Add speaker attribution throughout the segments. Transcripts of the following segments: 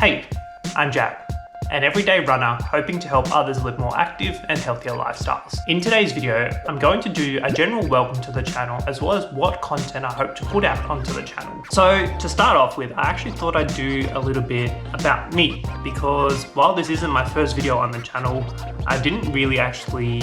Speaker 1: Hey, I'm Jack, an everyday runner hoping to help others live more active and healthier lifestyles. In today's video, I'm going to do a general welcome to the channel as well as what content I hope to put out onto the channel. So to start off with, I actually thought I'd do a little bit about me because while this isn't my first video on the channel, I didn't really actually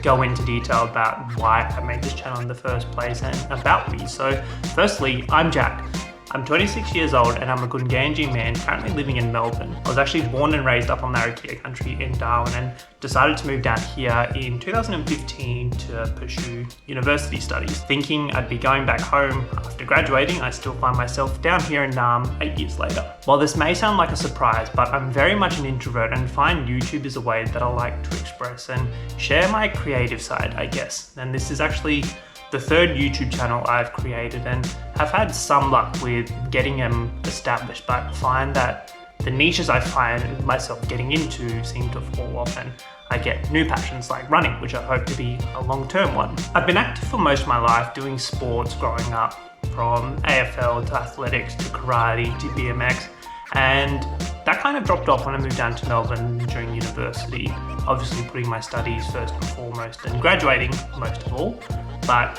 Speaker 1: go into detail about why I made this channel in the first place and about me. So firstly, I'm Jack. I'm 26 years old and I'm a Gungandji man currently living in Melbourne. I was actually born and raised up on Larrakia country in Darwin and decided to move down here in 2015 to pursue university studies. Thinking I'd be going back home after graduating, I still find myself down here in Naarm 8 years later. While this may sound like a surprise, but I'm very much an introvert and find YouTube is a way that I like to express and share my creative side, I guess. And this is actually the third YouTube channel I've created and have had some luck with getting them established, but find that the niches I find myself getting into seem to fall off and I get new passions like running, which I hope to be a long-term one. I've been active for most of my life doing sports growing up, from AFL to athletics to karate to BMX, and that kind of dropped off when I moved down to Melbourne during university, obviously putting my studies first and foremost and graduating most of all, but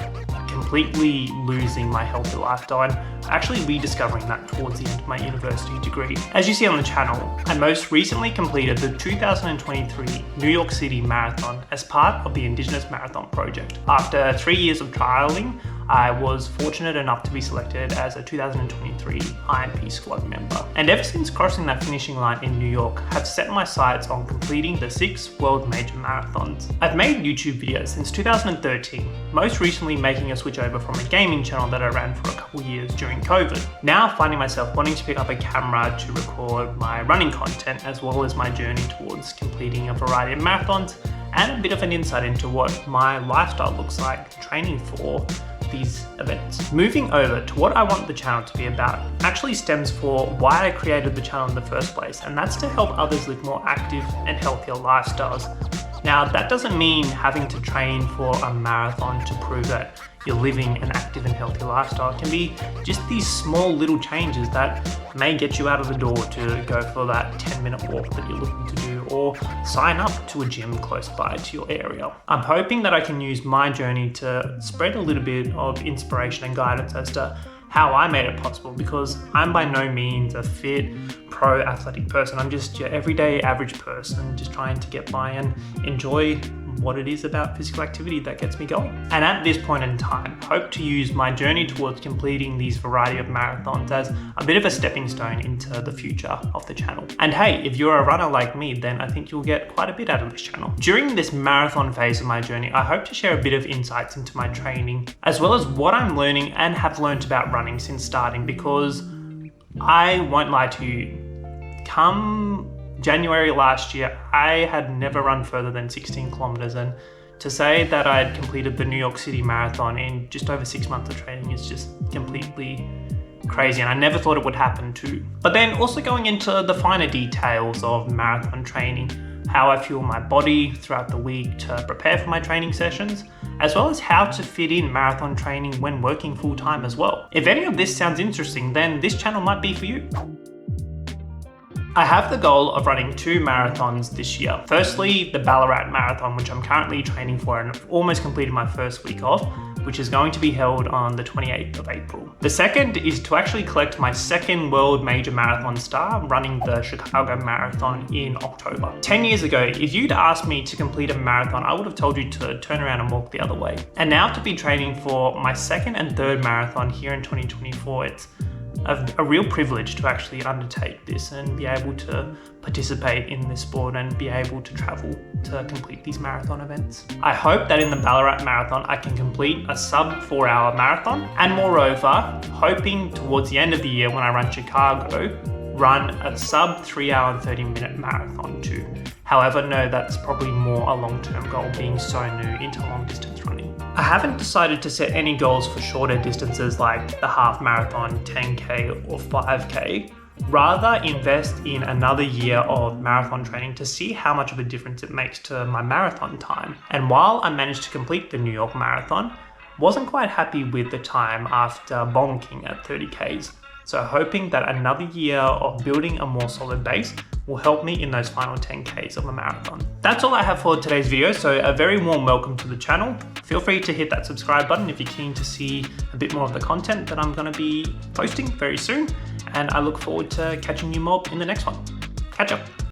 Speaker 1: completely losing my healthy lifestyle and actually rediscovering that towards the end of my university degree. As you see on the channel, I most recently completed the 2023 New York City Marathon as part of the Indigenous Marathon Project. After 3 years of trialing, I was fortunate enough to be selected as a 2023 IMP squad member. And ever since crossing that finishing line in New York, I've set my sights on completing the 6 world major marathons. I've made YouTube videos since 2013, most recently making a switch over from a gaming channel that I ran for a couple years during COVID. Now finding myself wanting to pick up a camera to record my running content as well as my journey towards completing a variety of marathons and a bit of an insight into what my lifestyle looks like training for these events. Moving over to what I want the channel to be about actually stems for why I created the channel in the first place, and that's to help others live more active and healthier lifestyles. Now, that doesn't mean having to train for a marathon to prove that you're living an active and healthy lifestyle. It can be just these small little changes that may get you out of the door to go for that 10-minute walk that you're looking to do or sign up to a gym close by to your area. I'm hoping that I can use my journey to spread a little bit of inspiration and guidance as to how I made it possible, because I'm by no means a fit, pro athletic person. I'm just your everyday average person just trying to get by and enjoy what it is about physical activity that gets me going. And at this point in time, hope to use my journey towards completing these variety of marathons as a bit of a stepping stone into the future of the channel. And hey, if you're a runner like me, then I think you'll get quite a bit out of this channel. During this marathon phase of my journey, I hope to share a bit of insights into my training, as well as what I'm learning and have learned about running since starting, because I won't lie to you, come January last year, I had never run further than 16 kilometers, and to say that I had completed the New York City Marathon in just over 6 months of training is just completely crazy, and I never thought it would happen too. But then also going into the finer details of marathon training, how I fuel my body throughout the week to prepare for my training sessions, as well as how to fit in marathon training when working full time as well. If any of this sounds interesting, then this channel might be for you. I have the goal of running 2 marathons this year. Firstly, the Ballarat Marathon, which I'm currently training for and have almost completed my first week off, which is going to be held on the 28th of April. The second is to actually collect my second world major marathon star, running the Chicago Marathon in October. 10 years ago, if you'd asked me to complete a marathon, I would have told you to turn around and walk the other way. And now to be training for my second and third marathon here in 2024, it's a real privilege to actually undertake this and be able to participate in this sport and be able to travel to complete these marathon events. I hope that in the Ballarat Marathon I can complete a sub 4-hour marathon, and moreover, hoping towards the end of the year when I run Chicago, run a sub 3-hour and 30-minute marathon too. However, no, that's probably more a long-term goal, being so new into long distance running. I haven't decided to set any goals for shorter distances like the half marathon, 10K or 5K. Rather, invest in another year of marathon training to see how much of a difference it makes to my marathon time. And while I managed to complete the New York Marathon, wasn't quite happy with the time after bonking at 30Ks. So hoping that another year of building a more solid base will help me in those final 10Ks of a marathon. That's all I have for today's video, so a very warm welcome to the channel. Feel free to hit that subscribe button if you're keen to see a bit more of the content that I'm going to be posting very soon, and I look forward to catching you more in the next one. Catch up.